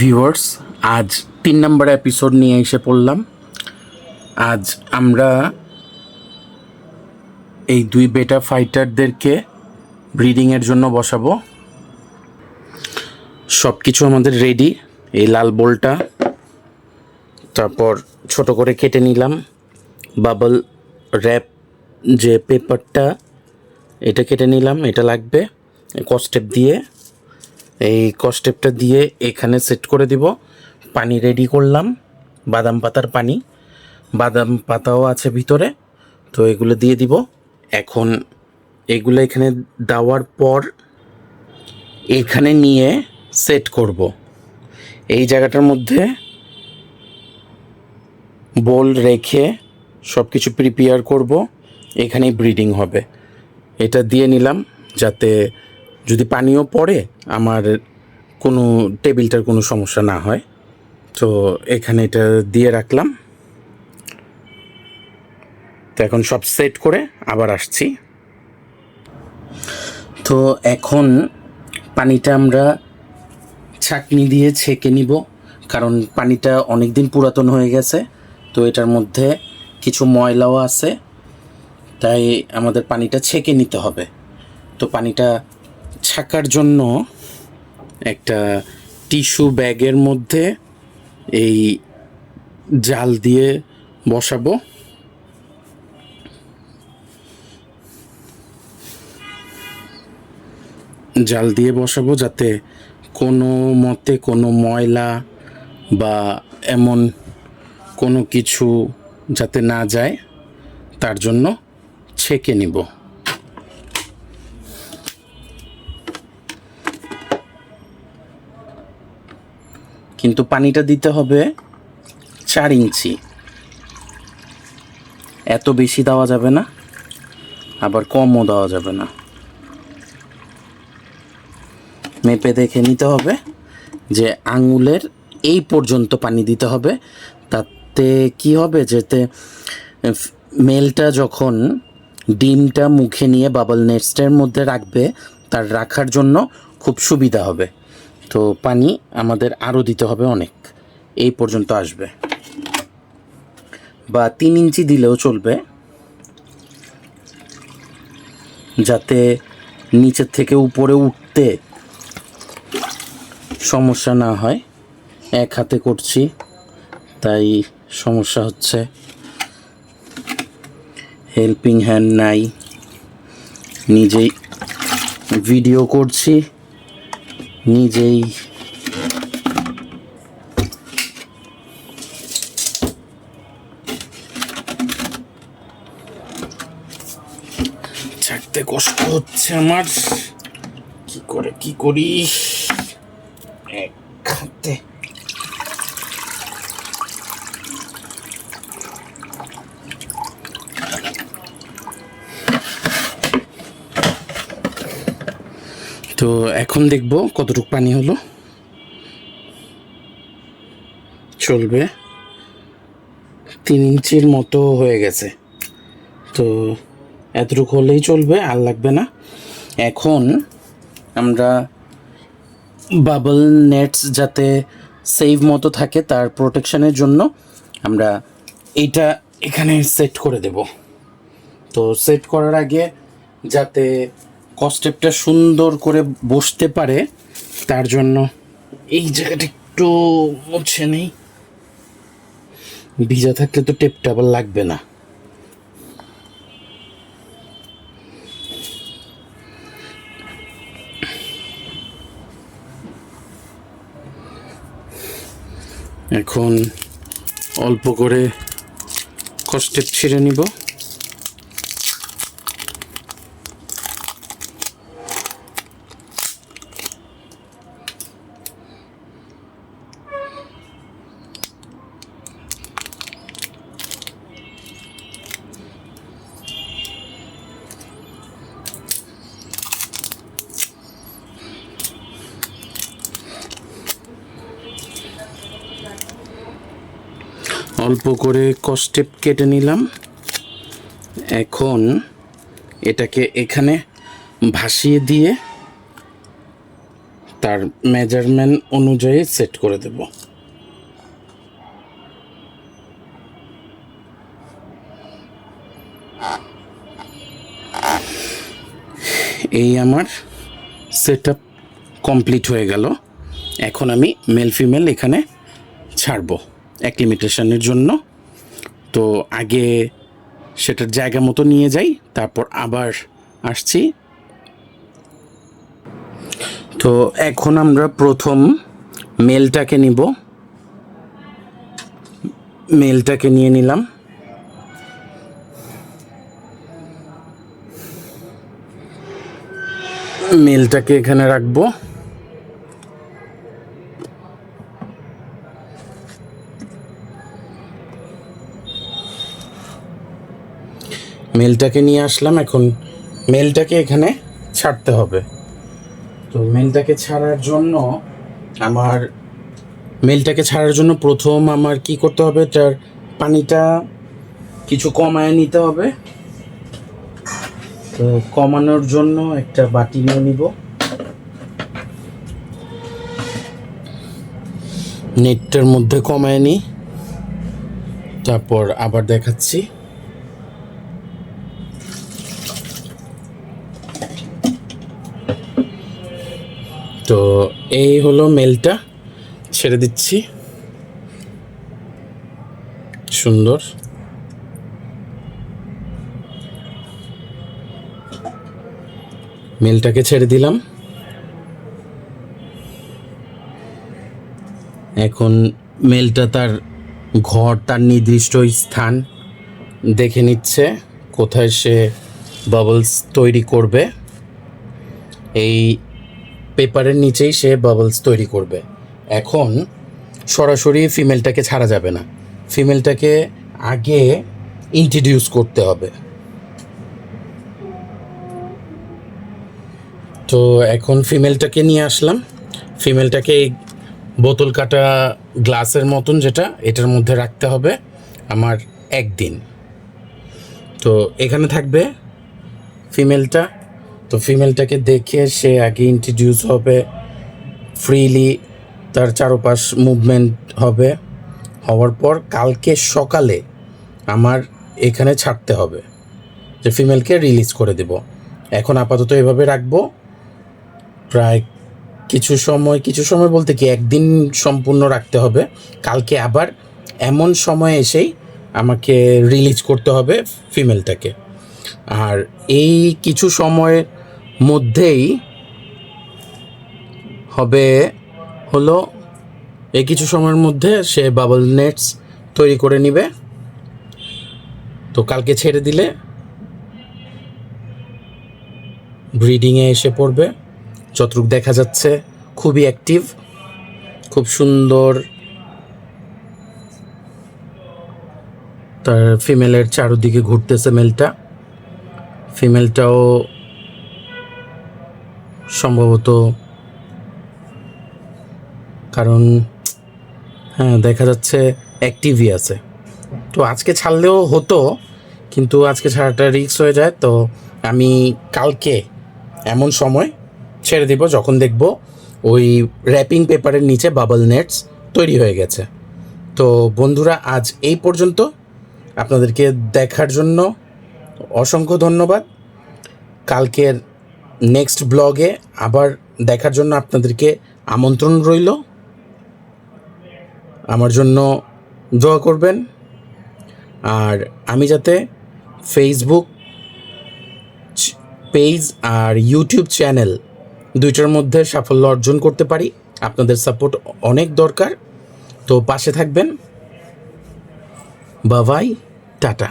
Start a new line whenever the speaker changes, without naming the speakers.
Viewers, আজ 3 নম্বর episode নিয়ে এসে পড়লাম। আজ আমরা এই দুই বেটা ফাইটারদেরকে ব্রিডিংয়ের জন্য বসাবো। সব কিছু আমাদের রেডি। এই লাল বোলটা, তারপর ছোট করে কেটে নিলাম। বাবল র্যাপ যে পেপারটা, এটা কেটে নিলাম, এটা লাগবে। কস্টেপ দিয়ে, এই কস্টেপটা দিয়ে এখানে সেট করে দিব। পানি রেডি করলাম, বাদাম পাতার পানি, বাদাম পাতাও আছে ভিতরে, তো এগুলো দিয়ে দিব। এখন এগুলো এখানে দেওয়ার পর এখানে নিয়ে সেট করব। এই জায়গাটার মধ্যে বোল রেখে সব কিছু প্রিপেয়ার করব, এখানেই ব্রিডিং হবে। এটা দিয়ে নিলাম যাতে যদি পানিও পড়ে আমার কোনো টেবিলটার কোনো সমস্যা না হয়। তো এখানে এটা দিয়ে রাখলাম। তো এখন সব সেট করে আবার আসছি। তো এখন পানিটা আমরা ছাঁকনি দিয়ে ছেঁকে নিব, কারণ পানিটা অনেক দিন পুরাতন হয়ে গেছে, তো এটার মধ্যে কিছু ময়লাও আছে, তাই আমাদের পানিটা ছেঁকে নিতে হবে। তো পানিটা ছাকার জন্য একটা টিস্যু ব্যাগের মধ্যে এই জাল দিয়ে বসাবো। জাল দিয়ে বসাবো যাতে কোনো মতে কোনো ময়লা বা এমন কোনো কিছু যাতে না যায়, তার জন্য ছেঁকে নিব। কিন্তু পানিটা দিতে হবে 4 ইঞ্চি, এত বেশি দেওয়া যাবে না, আবার কমও দেওয়া যাবে না। মেপে দেখে নিতে হবে যে আঙুলের এই পর্যন্ত পানি দিতে হবে। তাতে কি হবে, যেতে মেলটা যখন ডিমটা মুখে নিয়ে বাবল নেস্টের মধ্যে রাখবে, তার রাখার জন্য খুব সুবিধা হবে। তো পানি আমাদের আরও দিতে হবে অনেক, এই পর্যন্ত আসবে, বা 3 ইঞ্চি দিলেও চলবে, যাতে নিচের থেকে উপরে উঠতে সমস্যা না হয়। এক হাতে করছি তাই সমস্যা হচ্ছে, হেল্পিং হ্যান্ড নাই, নিজেই ভিডিও করছি, নিজেই ছাড়তে কষ্ট হচ্ছে আমার, কি করি এক হাতে। তো এখন দেখব কতটুকু পানি হলো। চলবে, 3 ইঞ্চির মতো হয়ে গেছে, তো এতটুকু হলেই চলবে, আর লাগবে না। এখন আমরা বাবল নেটস যাতে সেভ মতো থাকে, তার প্রোটেকশনের জন্য আমরা এইটা এখানে সেট করে দেব। তো সেট করার আগে যাতে কস্টেপটা সুন্দর করে বসতে পারে, তার জন্য এই জায়গাটা একটু মুছে নেই, ভিজা থাকলে তো টেপটা আবার লাগবে না। এখন অল্প করে কস্টেপ ছিঁড়ে নিব। অল্প করে কস্টেপ কেটে নিলাম। এখন এটাকে এখানে ভাসিয়ে দিয়ে তার মেজারমেন্ট অনুযায়ী সেট করে দেব। এই আমার সেট আপ কমপ্লিট হয়ে গেল। এখন আমি মেল ফিমেল এখানে ছাড়বো অ্যাক্লিমেটেশনের জন্য। তো আগে সেটার জায়গা মতো নিয়ে যাই, তারপর আবার আসছি। তো এখন আমরা প্রথম মেলটাকে নিব। মেলটাকে নিয়ে নিলাম। মেলটাকে এখানে রাখবো। মেলটাকে নিয়ে আসলাম। এখন মেলটাকে এখানে ছাড়তে হবে। তো মেলটাকে ছাড়ার জন্য প্রথম আমার কি করতে হবে, তার পানিটা কিছু কমায় নিতে হবে। তো কমানোর জন্য একটা বাটি নিয়ে নিব। নেটটার মধ্যে কমায় নিই, তারপর আবার দেখাচ্ছি। তো এই হলো মেলটা, ছেড়ে দিচ্ছি। সুন্দর। মেলটাকে ছেড়ে দিলাম। এখন মেলটা তার নির্দিষ্ট স্থান দেখে নিচ্ছে, কোথায় সে বাবলস তৈরি করবে। এই পেপারের নিচেই সে বাবলস তৈরি করবে। এখন সরাসরি ফিমেলটাকে ছাড়া যাবে না, ফিমেলটাকে আগে ইন্ট্রোডিউস করতে হবে। তো এখন ফিমেলটাকে নিয়ে আসলাম। ফিমেলটাকে বোতল কাটা গ্লাসের মতন যেটা, এটার মধ্যে রাখতে হবে আমার একদিন। তো এখানে থাকবে ফিমেলটা। তো ফিমেলটাকে দেখে সে আগে ইন্ট্রোডিউস হবে, ফ্রিলি তার চারপাশ মুভমেন্ট হবে। হওয়ার পর কালকে সকালে আমার এখানে ছাড়তে হবে, যে ফিমেলকে রিলিজ করে দেব। এখন আপাতত এভাবে রাখবো। প্রায় কিছু সময় বলতে কি একদিন সম্পূর্ণ রাখতে হবে। কালকে আবার এমন সময় এসেই আমাকে রিলিজ করতে হবে ফিমেলটাকে। আর এই কিছু সময়ের মধ্যেই এই কিছু সময়ের মধ্যে সে বাবল নেটস তৈরি করে নিবে। তো কালকে ছেড়ে দিলে ব্রিডিংয়ে এসে পড়বে। যতটুকু দেখা যাচ্ছে খুবই অ্যাক্টিভ, খুব সুন্দর। তার ফিমেলের চারদিকে ঘুরতেছে মেলটা। ফিমেলটাও সম্ভবত, কারণ হ্যাঁ দেখা যাচ্ছে অ্যাক্টিভই আছে। তো আজকে ছাড়লেও হতো, কিন্তু আজকে ছাড়াটা রিস্ক হয়ে যায়। তো আমি কালকে এমন সময় ছেড়ে দিব যখন দেখব ওই র্যাপিং পেপারের নিচে বাবল নেটস তৈরি হয়ে গেছে। তো বন্ধুরা, আজ এই পর্যন্ত। আপনাদেরকে দেখার জন্য অসংখ্য ধন্যবাদ। কালকের নেক্সট ব্লগে আবার দেখার জন্য আপনাদেরকে আমন্ত্রণ রইল। আমার জন্য দোয়া করবেন। আর আমি যাতে ফেসবুক পেজ আর ইউটিউব চ্যানেল দুইটার মধ্যে সাফল্য অর্জন করতে পারি, আপনাদের সাপোর্ট অনেক দরকার। তো পাশে থাকবেন। Bye, tata.